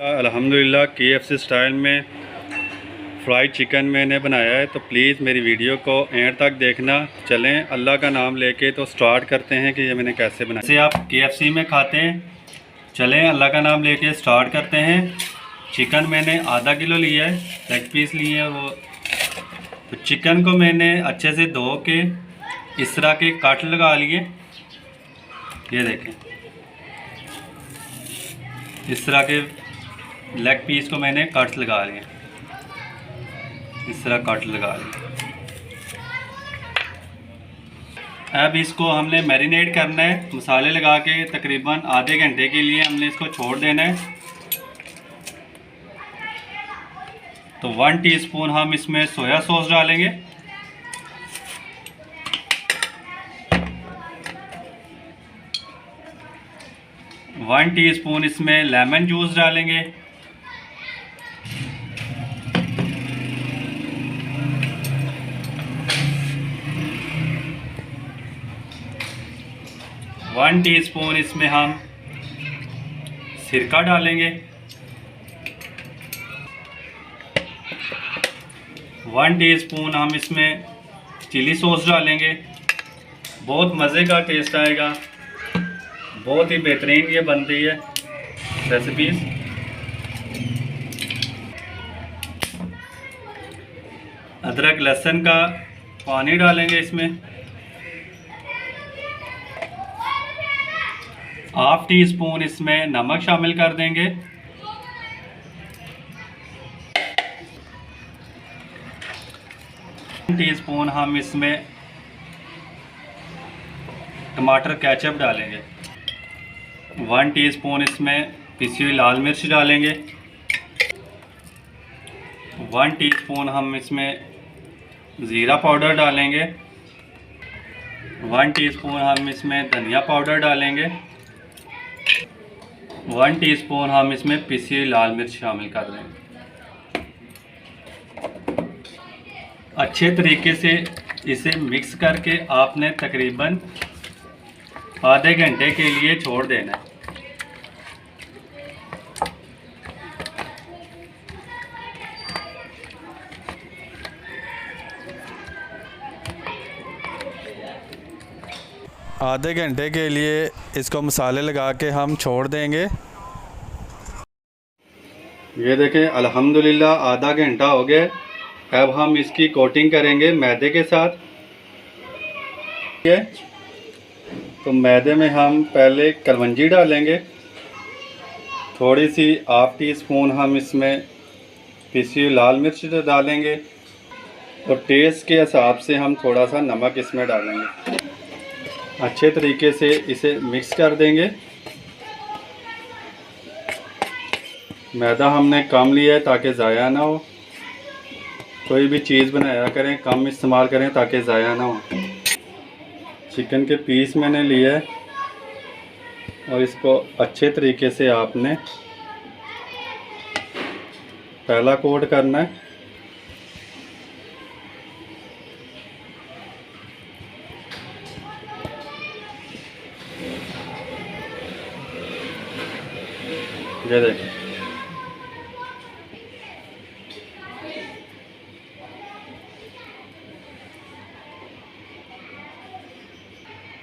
अल्हम्दुलिल्लाह KFC style में fried chicken मैंने बनाया है। तो प्लीज़ मेरी वीडियो को एंड तक देखना। चलें अल्लाह का नाम लेके तो स्टार्ट करते हैं कि ये मैंने कैसे बनाया। जैसे आप KFC में खाते हैं, चलें अल्लाह का नाम लेके स्टार्ट करते हैं। चिकन मैंने आधा किलो लिया है, लेग पीस लिए हैं वो। तो चिकन को मैंने अच्छे से धो के इस तरह के कट लगा लिए। ये देखें, इस तरह के लेग पीस को मैंने कट लगा लिए, इस तरह कट लगा लिए। अब इसको हमने मैरिनेट करना है मसाले लगा के। तकरीबन आधे घंटे के लिए हमने इसको छोड़ देना है। तो 1 टीस्पून हम इसमें सोया सॉस डालेंगे। वन टीस्पून इसमें लेमन जूस डालेंगे। 1 टीस्पून इसमें हम सिरका डालेंगे। 1 टीस्पून हम इसमें चिली सॉस डालेंगे। बहुत मज़े का टेस्ट आएगा, बहुत ही बेहतरीन ये बनती है रेसिपीज़। अदरक लहसुन का पानी डालेंगे इसमें। 1/2 टीस्पून इसमें नमक शामिल कर देंगे। टीस्पून हम इसमें टमाटर केचप डालेंगे। 1 टीस्पून इसमें पिसी हुई लाल मिर्च डालेंगे। 1 टीस्पून हम इसमें ज़ीरा पाउडर डालेंगे। 1 टीस्पून हम इसमें धनिया पाउडर डालेंगे। 1 टीस्पून हम इसमें पिसी हुई लाल मिर्च शामिल कर देंगे। अच्छे तरीके से इसे मिक्स करके आपने तकरीबन आधे घंटे के लिए छोड़ देना है। आधे घंटे के लिए इसको मसाले लगा के हम छोड़ देंगे। ये देखें अल्हम्दुलिल्लाह आधा घंटा हो गया। अब हम इसकी कोटिंग करेंगे मैदे के साथ। तो मैदे में हम पहले कलवंजी डालेंगे। थोड़ी सी 1/2 टीस्पून हम इसमें पिसी हुई लाल मिर्च डालेंगे। और टेस्ट के हिसाब से हम थोड़ा सा नमक इसमें डालेंगे। अच्छे तरीके से इसे मिक्स कर देंगे। मैदा हमने कम लिया है ताकि ज़ाया ना हो। कोई भी चीज़ बनाया करें कम इस्तेमाल करें ताकि ज़ाया ना हो। चिकन के पीस मैंने लिए है और इसको अच्छे तरीके से आपने पहला कोट करना है। ये देखें,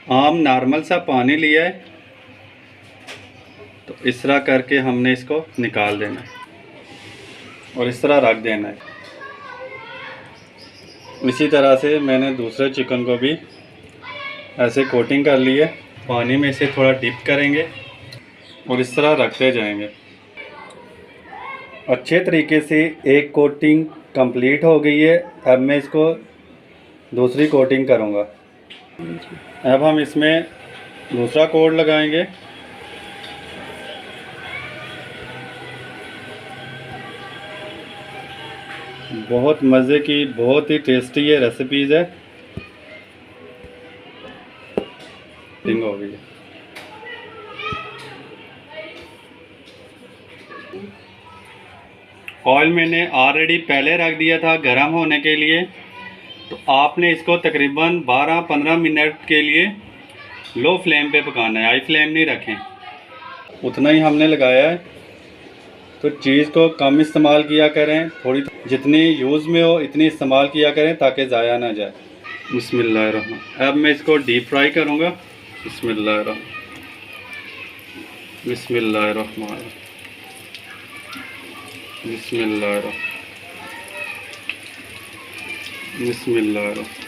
आम नॉर्मल सा पानी लिया है। तो इस तरह करके हमने इसको निकाल देना है और इस तरह रख देना है। इसी तरह से मैंने दूसरे चिकन को भी ऐसे कोटिंग कर ली है। पानी में इसे थोड़ा डिप करेंगे और इस तरह रखते जाएंगे। अच्छे तरीके से एक कोटिंग कंप्लीट हो गई है। अब मैं इसको दूसरी कोटिंग करूँगा। अब हम इसमें दूसरा कोट लगाएंगे। बहुत मज़े की, बहुत ही टेस्टी ये रेसिपीज़ है। हो गई है। ऑयल मैंने ऑलरेडी पहले रख दिया था गर्म होने के लिए। तो आपने इसको तकरीबन 12-15 मिनट के लिए लो फ्लेम पे पकाना है, हाई फ्लेम नहीं रखें। उतना ही हमने लगाया है। तो चीज़ को कम इस्तेमाल किया करें, थोड़ी जितनी यूज़ में हो इतनी इस्तेमाल किया करें ताकि ज़ाया ना जाए। बिस्मिल्लाहिर्रहमान। अब मैं इसको डीप फ्राई करूँगा। बिस्मिल्लाहिर्रहमान। बिस्मिल्लाहिर्रहमान। बिस्मिल्लाहिर्रहमान। बिस्मिल्लाहिर्रहमान।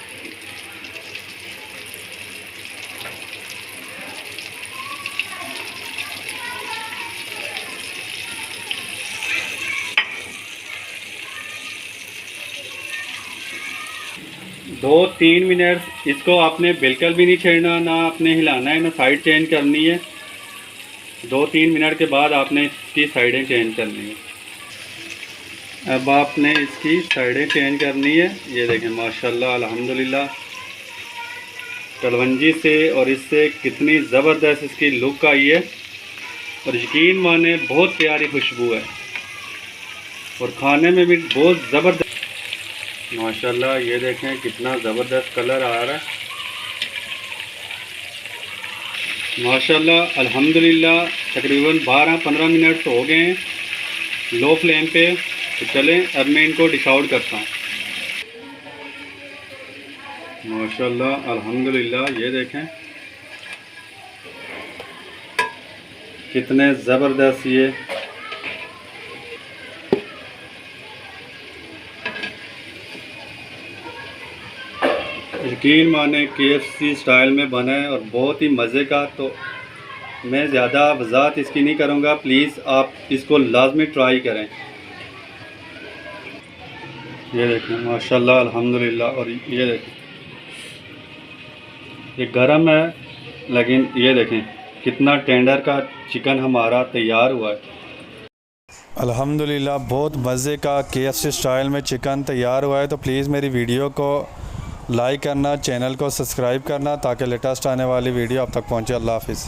2-3 मिनट इसको आपने बिल्कुल भी नहीं छेड़ना, ना आपने हिलाना है, ना साइड चेंज करनी है। 2-3 मिनट के बाद आपने इसकी साइडें चेंज करनी है। अब आपने इसकी साइडें चेंज करनी है। ये देखें माशाल्लाह अल्हम्दुलिल्लाह कलवंजी से और इससे कितनी ज़बरदस्त इसकी लुक आई है और यकीन माने बहुत प्यारी खुशबू है और खाने में भी बहुत ज़बरदस्त माशाल्लाह। ये देखें कितना ज़बरदस्त कलर आ रहा है माशाल्लाह अल्हम्दुलिल्लाह। तकरीबन 12-15 मिनट तो हो गए हैं लो फ्लेम पे। तो चलें अब मैं इनको डिश आउट करता हूँ। माशाल्लाह अल्हम्दुलिल्लाह ये देखें कितने ज़बरदस्त ये यकीन माने KFC स्टाइल में बना है और बहुत ही मज़े का। तो मैं ज़्यादा वज़ाहत इसकी नहीं करूँगा, प्लीज़ आप इसको लाजमी ट्राई करें। ये देखें माशाल्लाह अल्हम्दुलिल्लाह। और ये देखें ये गरम है लेकिन ये देखें कितना टेंडर का चिकन हमारा तैयार हुआ है। अल्हम्दुलिल्लाह बहुत मज़े का KFC स्टाइल में चिकन तैयार हुआ है। तो प्लीज़ मेरी वीडियो को लाइक करना, चैनल को सब्सक्राइब करना ताकि लेटेस्ट आने वाली वीडियो आप तक पहुँचे। अल्लाह हाफ़िज़।